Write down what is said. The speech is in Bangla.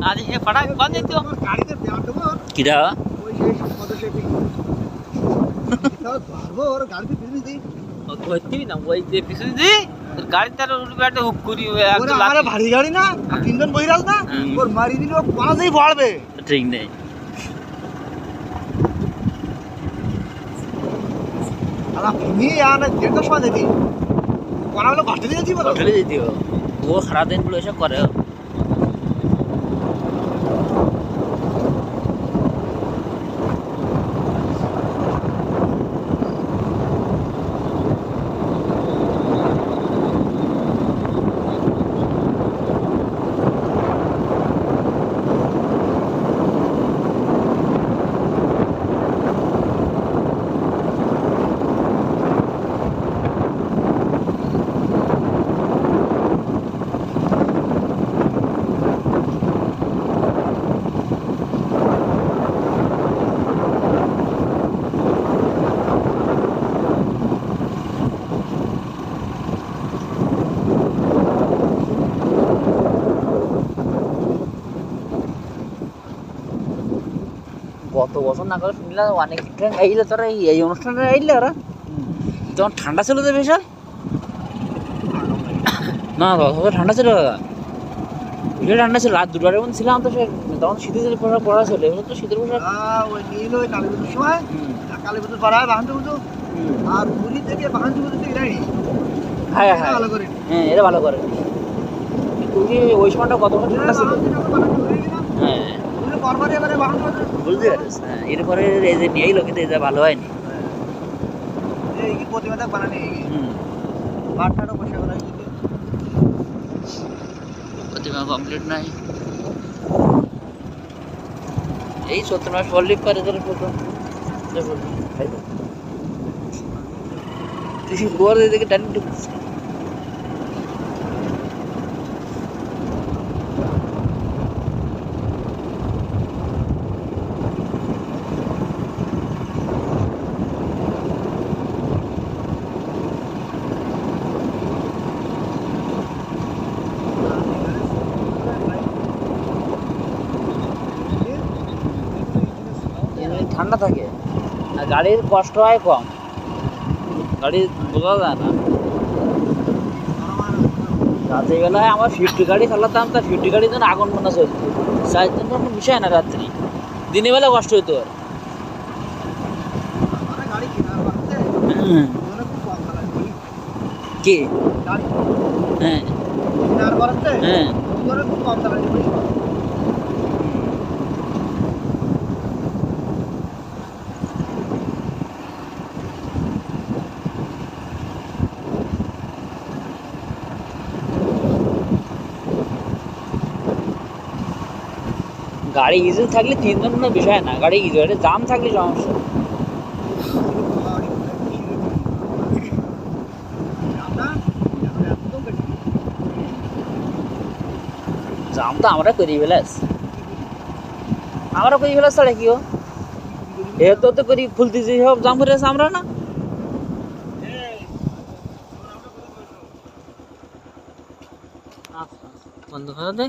আজ হে পড়া বন্ধ তো গাড়িতে দেওয়া দেবো কিরা ওই সেই সম্পদের সেই ধরবো ওর গাড়িতে পিছনে দিই ধরতেই না ওই যে পিছনে দি তোর গাড়ি তার উঠবে একটা হুক করি ওরে আরে ভারী গাড়ি না আর তিনজন বহিরাল না ওর মারি দিলে ও বানাতেই পড়বে ঠিক নেই আলা নিয়ে আনে দেড়টার সময় দেখি কোনা হলো ঘাটে দিয়ে দিবো হোটেলে যেতে হবে ও সারা দিন গুলো এসব করে গত বছর না করে শুনলাম অনেক ট্রেন আইলে তোরা এই অনুষ্ঠানে আইলে ওরা তখন ঠান্ডা ছিল তো বিশাল না তখন ঠান্ডা ছিল বিশাল ঠান্ডা ছিল রাত 2টার মধ্যে ছিলাম তো সে তখন শীতের পোশাক পরা ছিল এবার তো শীতের পোশাক ওই নীল ওই কালী পুজোর সময় কালী পুজো পাড়ায় বাহান পুজো আর পুরী থেকে বাহান পুজো থেকে যায়নি হ্যাঁ হ্যাঁ ভালো করে হ্যাঁ এটা ভালো করে তুই ওই সময়টা কত ঠান্ডা ছিল হ্যাঁ পরপরে এবারে বাহান বুঝতে পারিস হ্যাঁ এরপরে এই যে নিয়েই লোকে এটা ভালো হয়নি এই কি প্রতিমাটা বানানি মাঠটারও বসে গেল প্রতিমা কমপ্লিট নাই এই 17 মাস পর লিপ করে তোর ফটো তুই গোয়ার দিকে টানি ঠান্ডা থাকে আর গাড়ির কষ্ট হয় কম গাড়ি বোঝা যায় না রাতের বেলায় আমার 50 গাড়ি চালাতাম তার 50 গাড়ির জন্য আগুন মনে চলতো 4 জন কোনো বিষয় না রাত্রি দিনের বেলা কষ্ট হতো আর কি হ্যাঁ হ্যাঁ গাড়ি ইজিল থাকলে 3 জন কোনো বিষয় না গাড়ি ইজিল জাম থাকলে সমস্যা জাম তো আমরা করি ফেলাস আমরা করি ফেলাস তাহলে কি এ তো করি খুলতেছি সব জাম করে আছে আমরা না বন্ধ করে দে